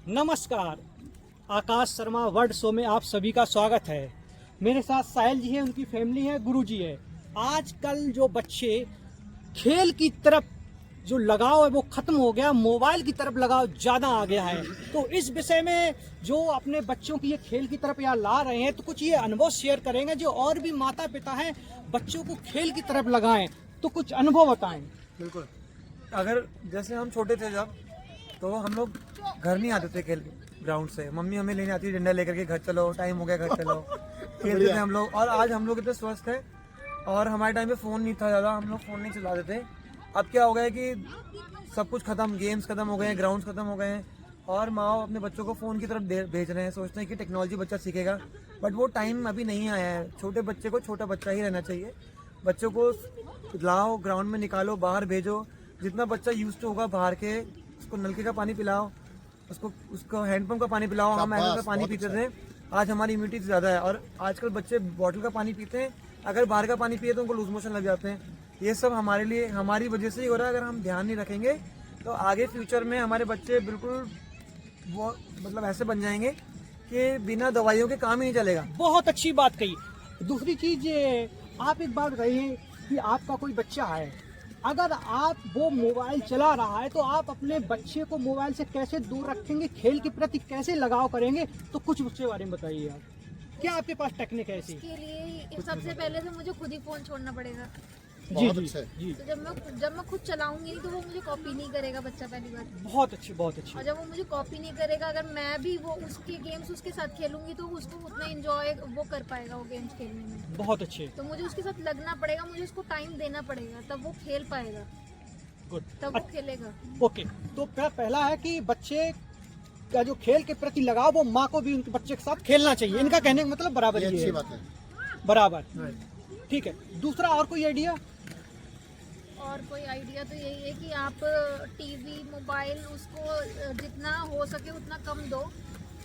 नमस्कार, आकाश Sharma world show में आप सभी का स्वागत है। मेरे साथ साहिल जी है, उनकी फैमिली है, गुरु जी है। आजकल जो बच्चे खेल की तरफ जो लगाव है वो खत्म हो गया, मोबाइल की तरफ लगाव ज़्यादा आ गया है। तो इस विषय में जो अपने बच्चों की ये खेल की तरफ यहाँ ला रहे हैं, तो कुछ ये अनुभव शेयर करेंगे जो और भी माता पिता हैं बच्चों को खेल की तरफ लगाएं, तो कुछ अनुभव बताएं। बिल्कुल। अगर जैसे हम छोटे थे जब, तो हम लोग घर नहीं आते थे खेल ग्राउंड से, मम्मी हमें लेने आती थी डंडा लेकर के, घर चलो टाइम हो गया घर चलो। खेलते थे हम लोग, और आज हम लोग इतने स्वस्थ है। और हमारे टाइम पे फ़ोन नहीं था ज़्यादा, हम लोग फ़ोन नहीं चलाते थे। अब क्या हो गया है कि सब कुछ खत्म, गेम्स खत्म हो गए हैं, ग्राउंड्स खत्म हो गए हैं, और माँ बाप अपने बच्चों को फ़ोन की तरफ भेज रहे हैं, सोचते हैं कि टेक्नोलॉजी बच्चा सीखेगा। बट वो टाइम अभी नहीं आया है। छोटे बच्चे को छोटा बच्चा ही रहना चाहिए। बच्चों को लाओ, ग्राउंड में निकालो, बाहर भेजो। जितना बच्चा यूज टू होगा बाहर के, उसको नलके का पानी पिलाओ, उसको हैंडपम्प का पानी पिलाओ। हम ऐसा का पानी पीते थे, आज हमारी इम्यूनिटी ज़्यादा है। और आजकल बच्चे बॉटल का पानी पीते हैं, अगर बाहर का पानी पिए तो उनको लूज मोशन लग जाते हैं। ये सब हमारे लिए, हमारी वजह से ही हो रहा है। अगर हम ध्यान नहीं रखेंगे तो आगे फ्यूचर में हमारे बच्चे बिल्कुल वो मतलब ऐसे बन जाएंगे कि बिना दवाइयों के काम ही नहीं चलेगा। बहुत अच्छी बात कही। दूसरी चीज आप एक बात कहिए कि आपका कोई बच्चा है, अगर आप वो मोबाइल चला रहा है तो आप अपने बच्चे को मोबाइल से कैसे दूर रखेंगे, खेल के प्रति कैसे लगाव करेंगे, तो कुछ उसके बारे में बताइए आप। क्या आपके पास टेक्निक है ऐसी? इसके लिए सबसे पहले तो मुझे खुद ही फोन छोड़ना पड़ेगा। जी जी जी। तो जब मैं खुद चलाऊंगी नहीं तो वो मुझे कॉपी नहीं करेगा बच्चा, पहली बात। बहुत अच्छी, बहुत अच्छी। और जब वो मुझे कॉपी नहीं करेगा, अगर मैं भी वो उसके गेम्स उसके साथ खेलूंगी तो उसको उतना एंजॉय वो कर पाएगा वो गेम्स खेलने में। बहुत अच्छे। तो मुझे उसके साथ लगना पड़ेगा, मुझे उसको टाइम देना पड़ेगा, तब वो खेल पाएगा, गुड, तब वो खेलेगा। ओके। तो पहला है कि बच्चे का जो खेल के प्रति लगाव, वो माँ को भी उनके बच्चे के साथ खेलना चाहिए। इनका कहने का मतलब बराबर ही है, बराबर, ठीक है। दूसरा और कोई आइडिया? और कोई आइडिया तो यही है कि आप टीवी मोबाइल उसको जितना हो सके उतना कम दो।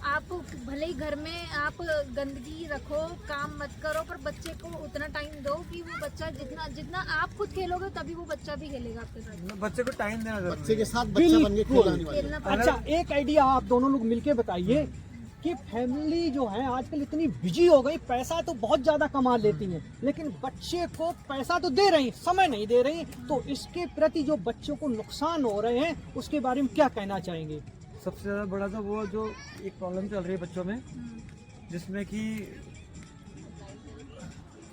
आप भले ही घर में आप गंदगी रखो, काम मत करो, पर बच्चे को उतना टाइम दो कि वो बच्चा जितना आप खुद खेलोगे तभी वो बच्चा भी खेलेगा आपके साथ। बच्चे को टाइम देना जरूरी है। बच्चे के साथ बच्चा बन के खेलना पड़ेगा। अच्छा, एक आइडिया आप दोनों लोग मिलके बताइए कि फैमिली जो है आजकल इतनी बिजी हो गई, पैसा तो बहुत ज्यादा कमा लेती है, लेकिन बच्चे को पैसा तो दे रही, समय नहीं दे रही, तो इसके प्रति जो बच्चों को नुकसान हो रहे हैं उसके बारे में क्या कहना चाहेंगे? सबसे ज़्यादा बड़ा तो वो जो एक प्रॉब्लम चल रही है बच्चों में, जिसमें कि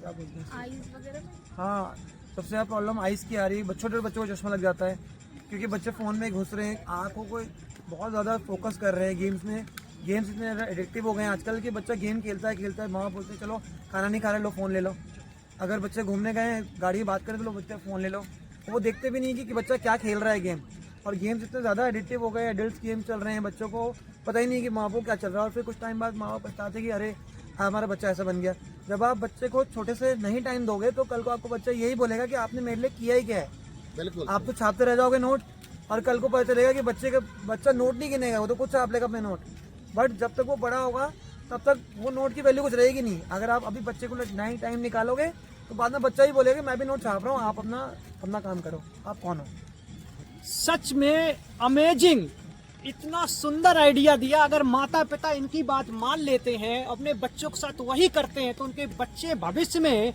क्या बोलते हैं, आइस वगैरह में। हाँ, सबसे ज़्यादा प्रॉब्लम आइस की आ रही है। छोटे बच्चों को चश्मा लग जाता है क्योंकि बच्चे फ़ोन में घुस रहे हैं, आँखों को बहुत ज़्यादा फोकस कर रहे हैं गेम्स में। गेम्स इतने ज़्यादा एडिक्टिव हो गए हैं आजकल कि बच्चा गेम खेलता है, माँ बाप बोलते हैं चलो खाना नहीं खा रहे, लो फ़ोन ले लो। अगर बच्चे घूमने गए, गाड़ी में बात करें तो लो बच्चे फ़ोन ले लो। वो देखते भी नहीं कि बच्चा क्या खेल रहा है गेम। और गेम्स इतने ज़्यादा एडिक्टिव हो गए, एडल्ट गेम्स चल रहे हैं, बच्चों को पता ही नहीं कि माँ बाप को क्या चल रहा है। और फिर कुछ टाइम बाद माँ बाप पछताते कि अरे हमारा बच्चा ऐसा बन गया। जब आप बच्चे को छोटे से नहीं टाइम दोगे तो कल को आपको बच्चा यही बोलेगा कि आपने मेरे लिए किया ही क्या है। बिल्कुल। आप तो छापते रह जाओगे नोट, और कल को पता चलेगा कि बच्चा नोट नहीं गिनेगा, वो तो कुछ छाप लेगा अपने नोट। बट जब तक वो बड़ा होगा तब तक वो नोट की वैल्यू कुछ रहेगी नहीं। अगर आप अभी बच्चे को नहीं टाइम निकालोगे तो बाद में बच्चा ही बोलेगा मैं भी नोट छाप रहा हूँ, आप अपना काम करो, आप कौन हो। सच में अमेजिंग, इतना सुंदर आइडिया दिया। अगर माता पिता इनकी बात मान लेते हैं, अपने बच्चों के साथ वही करते हैं, तो उनके बच्चे भविष्य में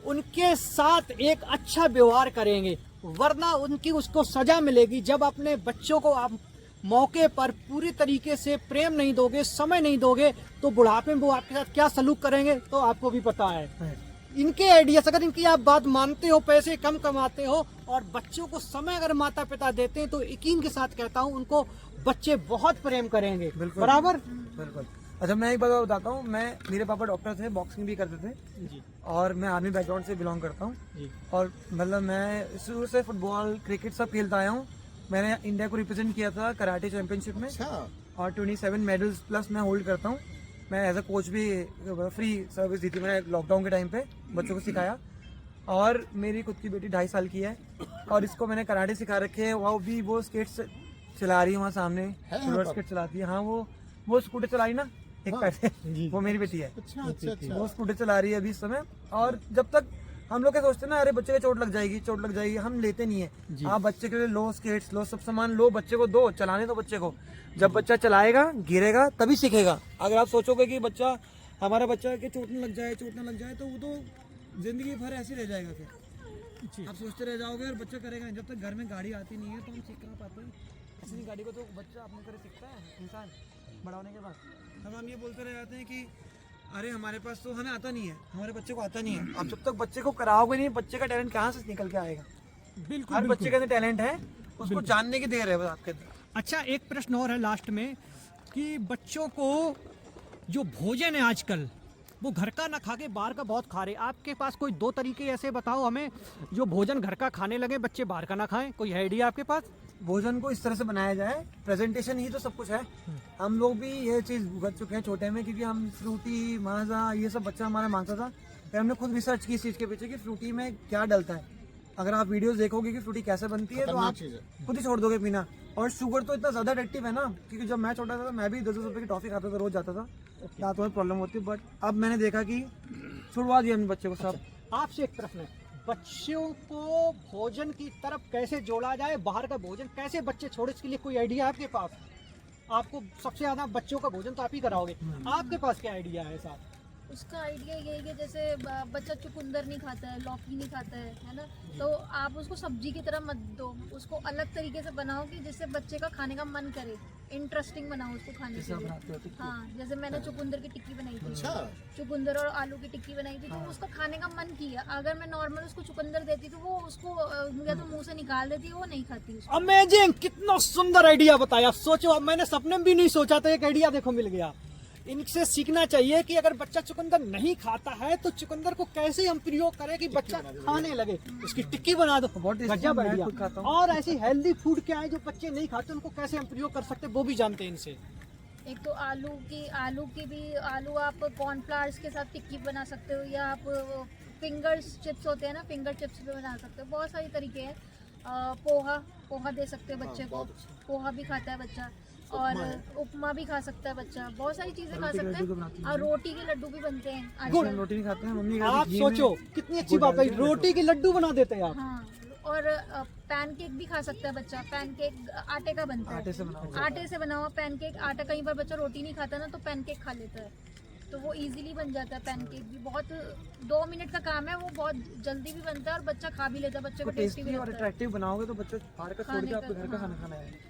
उनके साथ एक अच्छा व्यवहार करेंगे, वरना उनकी उसको सजा मिलेगी। जब अपने बच्चों को आप मौके पर पूरी तरीके से प्रेम नहीं दोगे, समय नहीं दोगे, तो बुढ़ापे में वो आपके साथ क्या सलूक करेंगे तो आपको भी पता है। इनके आइडियाज, अगर इनकी आप बात मानते हो, पैसे कम कमाते हो और बच्चों को समय अगर माता पिता देते हैं, तो यकीन के साथ कहता हूँ उनको बच्चे बहुत प्रेम करेंगे। बिल्कुल, बराबर। बिल्कुल। अच्छा, मैं एक बात और बताता हूँ। मेरे पापा डॉक्टर थे, बॉक्सिंग भी करते थे जी और मैं आर्मी बैकग्राउंड से बिलोंग करता हूँ। और मतलब मैं शुरू से फुटबॉल क्रिकेट सब खेलता आया हूँ। मैंने इंडिया को रिप्रेजेंट किया था कराटे चैंपियनशिप में, और 27 मेडल्स प्लस मैं होल्ड करता हूँ। मैं एज अ कोच भी फ्री सर्विस दी थी मैंने लॉकडाउन के टाइम पे, बच्चों को सिखाया। और मेरी खुद की बेटी 2.5 साल की है और इसको मैंने कराटे सिखा रखे हैं। वो वो स्केट्स चला रही है वहाँ सामने, स्केट चलाती है। हाँ, वो स्कूटर चला रही ना एक पैर से, वो मेरी बेटी है। अच्छा। वो स्कूटर चला रही है अभी इस समय। और जब तक हम लोग क्या सोचते हैं ना, अरे बच्चे को चोट लग जाएगी, हम लेते नहीं जी। है। आप बच्चे के लिए लो स्केट्स लो, सब सामान लो, बच्चे को दो, चलाने दो बच्चे को। जब बच्चा चलाएगा, गिरेगा, तभी सीखेगा। अगर आप सोचोगे कि बच्चा, हमारा बच्चा के चोट न लग जाए तो वो तो जिंदगी भर ऐसे रह जाएगा। फिर आप सोचते रह जाओगे और बच्चा करेगा नहीं। जब तक घर में गाड़ी आती नहीं है तो हम सीख कहाँ पाते हैं। ऐसी गाड़ी को तो बच्चा अपने करे सीखता है इंसान बड़ा होने के बाद। अब हम ये बोलते रह जाते हैं कि अरे हमारे पास तो, हमें आता नहीं है, हमारे बच्चे को आता नहीं है। अब जब तक बच्चे को कराओगे नहीं, बच्चे का टैलेंट कहाँ से निकल के आएगा। बिल्कुल हर बिल्कुल। बच्चे के अंदर टैलेंट है, उसको जानने की देर है बस आपके अंदर। अच्छा, एक प्रश्न और है लास्ट में कि बच्चों को जो भोजन है आजकल वो घर का ना खा के बाहर का बहुत खा रहे। आपके पास कोई 2 तरीके ऐसे बताओ हमें जो भोजन घर का खाने लगे, बच्चे बाहर का ना खाएं। कोई आइडिया आपके पास? भोजन को इस तरह से बनाया जाए, प्रेजेंटेशन ही तो सब कुछ है। हम लोग भी ये चीज़ भुगत चुके हैं छोटे में, क्योंकि हम फ्रूटी माजा ये सब बच्चा हमारा मांगता था। फिर हमने खुद रिसर्च की इस चीज़ के पीछे कि फ्रूटी में क्या डलता है। अगर आप वीडियोस देखोगे कि फ्रूटी कैसे बनती है तो आप खुद ही छोड़ दोगे पीना। और शुगर तो इतना ज़्यादा एडिक्टिव है ना, क्योंकि जब मैं छोटा था मैं भी 10 रुपये की टॉफ़ी खाता था, रोज़ जाता था, दांतों में प्रॉब्लम होती। बट अब मैंने देखा कि छुड़वा दिया अपने बच्चे को सब। आपसे एक प्रश्न है, बच्चों को भोजन की तरफ कैसे जोड़ा जाए, बाहर का भोजन कैसे बच्चे छोड़े, इसके लिए कोई आइडिया है आपके पास? आपको सबसे ज्यादा बच्चों का भोजन तो आप ही कराओगे, आपके पास क्या आइडिया है साहब? उसका आइडिया ये है कि जैसे बच्चा चुकंदर नहीं खाता है, लौकी नहीं खाता है ना, तो आप उसको सब्जी की तरह मत दो, उसको अलग तरीके से बनाओ कि जिससे बच्चे का खाने का मन करे, इंटरेस्टिंग बनाओ उसको खाने के लिए। हाँ, जैसे मैंने चुकंदर की टिक्की बनाई थी, चुकंदर और आलू की टिक्की बनाई थी, तो उसका खाने का मन किया। अगर मैं नॉर्मल उसको चुकंदर देती तो वो उसको या तो मुंह से निकाल देती, वो नहीं खाती उसको। अमेजिंग, कितना सुंदर आइडिया बताया। सोचो, अब मैंने सपने में भी नहीं सोचा था, एक आइडिया देखो मिल गया। इनसे सीखना चाहिए कि अगर बच्चा चुकंदर नहीं खाता है तो चुकंदर को कैसे हम प्रयोग करें कि बच्चा खाने लगे। उसकी टिक्की बना दो, गजब आइडिया। और ऐसी हेल्दी फूड क्या है जो बच्चे नहीं खाते, उनको कैसे हम प्रयोग कर सकते हैं वो भी जानते हैं इनसे। एक तो आलू की भी, आलू आप कॉर्नफ्लावर्स के साथ टिक्की बना सकते हो, या आप फिंगर्स चिप्स होते हैं ना, फिंगर चिप्स भी बना सकते हो। बहुत सारी तरीके हैं। पोहा दे सकते हैं बच्चे को, पोहा भी खाता है बच्चा, और उपमा भी खा सकता है बच्चा, बहुत सारी चीजें खा सकते हैं। और रोटी के लड्डू भी बनते हैं आजकल। रोटी नहीं खाते हैं मम्मी। आप सोचो कितनी अच्छी बात है, रोटी के लड्डू बना देते हैं आप। हाँ, और पैनकेक भी खा सकता है बच्चा। पैनकेक आटे का बनता है, आटे से बना हुआ पैनकेक। आटा, कहीं पर बच्चा रोटी नहीं खाता ना तो पैनकेक खा लेता है, तो वो इजीली बन जाता है। पैनकेक भी बहुत 2 मिनट का काम है, वो बहुत जल्दी भी बनता है और बच्चा खा भी लेता है, बच्चे को टेस्टी भी और लगता है। अट्रैक्टिव बनाओगे तो बच्चे बाहर का छोड़ के आपके घर का खाना खाना है।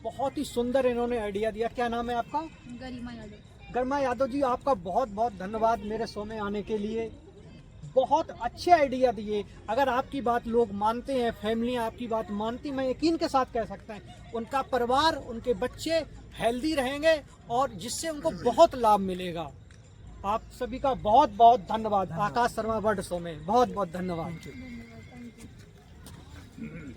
बहुत ही सुंदर इन्होंने आइडिया दिया। क्या नाम है आपका? गरिमा यादव। गरिमा यादव जी, आपका बहुत बहुत धन्यवाद मेरे शो में आने के लिए। बहुत अच्छे आइडिया दिए। अगर आपकी बात लोग मानते हैं, फैमिली आपकी बात मानती, मैं यकीन के साथ कह सकता हूँ उनका परिवार, उनके बच्चे हेल्दी रहेंगे और जिससे उनको बहुत लाभ मिलेगा। आप सभी का बहुत बहुत धन्यवाद। आकाश शर्मा वर्ल्ड शो में बहुत बहुत धन्यवाद। धन्यवाद, थैंक यू।